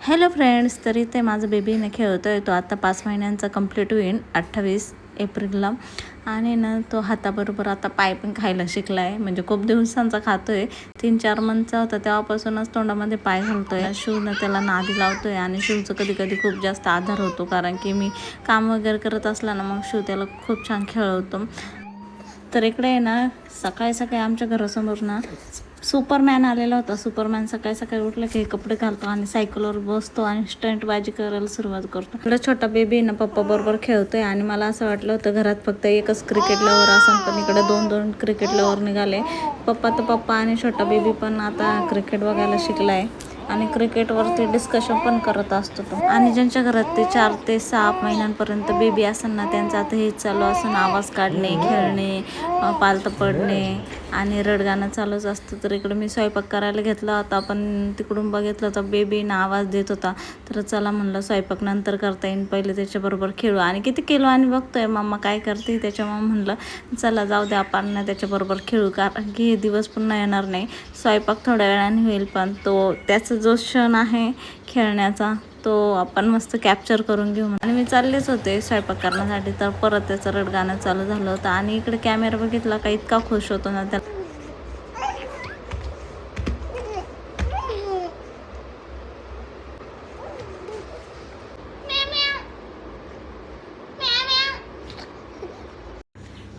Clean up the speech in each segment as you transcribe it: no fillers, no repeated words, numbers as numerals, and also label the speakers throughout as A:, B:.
A: Hello friends, तर इथे माझा बेबीने खेळतो आहे. तो आता 5 महिन्यांचा कंप्लीट होईल 28 एप्रिलला. आणि ना तो हाताबरोबर आता पाय पण खायला शिकला आहे. म्हणजे खूप दिवसांचा खातो आहे. 3-4 मंथचा होता तेव्हापासूनच तोंडामध्ये पाय घालतो आहे. शिवनं त्याला नादी लावतो आहे आणि शिवचं कधी कधी खूप जास्त आधार होतो, कारण की मी काम वगैरे करत असला ना, मग शिव त्याला खूप छान खेळवतो. तर इकडे आहे ना, सकाळी सकाळी आमच्या घरासमोर ना सुपरमॅन आलेला होता. सुपरमॅन सकाळी सकाळी उठलं की कपडे घालतो आणि सायकलवर बसतो आणि स्टंटबाजी करायला सुरुवात करतो. इकडे छोटा बेबी ना पप्पा बरोबर खेळतोय आणि मला असं वाटलं होतं घरात फक्त एकच क्रिकेट लवर असेल, पण इकडे 2-2 क्रिकेट लवर निघाले. पप्पा आणि छोटा बेबी पण आता क्रिकेट बघायला शिकलाय आणि क्रिकेटवरती डिस्कशन पण करत असतो तो. आणि ज्यांच्या घरात ते 4 ते 6 महिन्यांपर्यंत बेबी असेल ना, त्यांचं आता हेच चालू असं आवाज काढणे, खेळणे, पालतं पडणे आणि रडगाणं चालूच असतं. तर इकडे मी स्वयंपाक करायला घेतला होता, पण तिकडून बघितलं तर बेबीनं आवाज देत होता. तर चला म्हणलं स्वयंपाक नंतर करता येईल, पहिले त्याच्याबरोबर खेळू. आणि किती केलो आणि बघतोय मम्मा काय करते, त्याच्यामुळे म्हणलं चला जाऊ दे आपण त्याच्याबरोबर खेळू, कारण की हे दिवस पुन्हा येणार नाही. स्वयंपाक थोड्या वेळाने होईल, पण तो त्याचा जो क्षण आहे खेळण्याचा तो आपण मस्त कॅप्चर करून घेऊ. आणि मी चाललेच होते स्वयंपाक करण्यासाठी, तर परत त्याचं रडगाणं चालू झालं होतं. आणि इकडे कॅमेरा बघितला का इतका खुश होतो ना त्याला.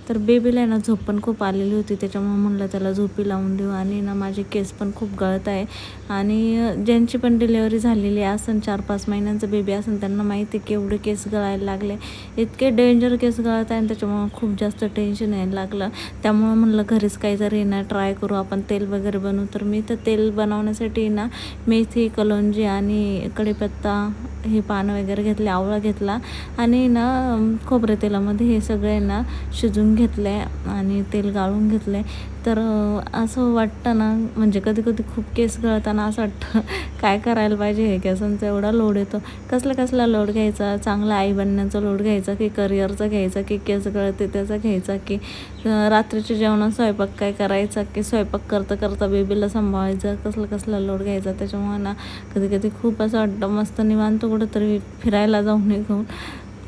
A: तर बेबीला ना झोप पण खूप आलेली होती, त्याच्यामुळे म्हणलं त्याला झोपी लावून देऊ. आणि ना माझे केस पण खूप गळत आहे. आणि ज्यांची पण डिलेवरी झालेली असेल, 4-5 महिन्यांचं बेबी असेल, त्यांना माहिती आहे की एवढे केस गळायला लागले. इतके डेंजर केस गळत आहे आणि त्याच्यामुळं खूप जास्त टेन्शन यायला लागलं. त्यामुळं म्हणलं घरीच काहीतरी ना ट्राय करू, आपण तेल वगैरे बनवू. तर मी तर तेल बनवण्यासाठी ना मेथी, कलोंजी आणि कढीपत्ता हे पानं वगैरे घेतले, आवळा घेतला आणि ना खोबरे तेलामध्ये हे सगळे ना शिजून घेतले आणि तेल गाळून घेतले. तर असं वाटतं ना, म्हणजे कधी कधी खूप केस गळताना असं वाटतं काय करायला पाहिजे, हे केसांचा एवढा लोड येतो. कसला लोड घ्यायचा, चांगला आई बनण्याचा लोड घ्यायचा की करिअरचा घ्यायचा की केस गळते त्याचा घ्यायचा की रात्रीच्या जेवणात स्वयंपाक काय करायचा की स्वयंपाक करता बेबीला सांभाळायचं, कसला लोड घ्यायचा. त्याच्यामुळे ना कधी कधी खूप असं वाटतं मस्त निवांत कुठंतरी फिरायला जाऊन निघून,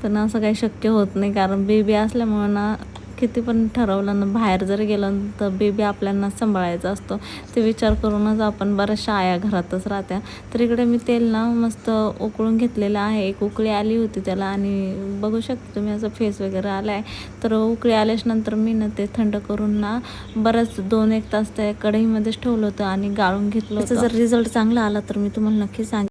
A: पण असं काही शक्य होत नाही, कारण बेबी असल्यामुळं ना किती पण ठरवलं ना, बाहेर जरी गेलं तर बेबी आपल्याला सांभाळायचा असतो. ते विचार करूनच आपण बऱ्याचशा आया घरातच राहत्या. तर इकडे मी तेल ना मस्त उकळून घेतलेलं आहे. एक उकळी आली होती त्याला आणि बघू शकता तुम्ही असं फेस वगैरे आला आहे. तर उकळी आल्याच्यानंतर मी ना ते थंड करून ना बरंच 2-1 तास त्या कढईमध्येच ठेवलं होतं आणि गाळून घेतलं होतं. जर रिझल्ट चांगला आला तर मी तुम्हाला नक्की सांगेन.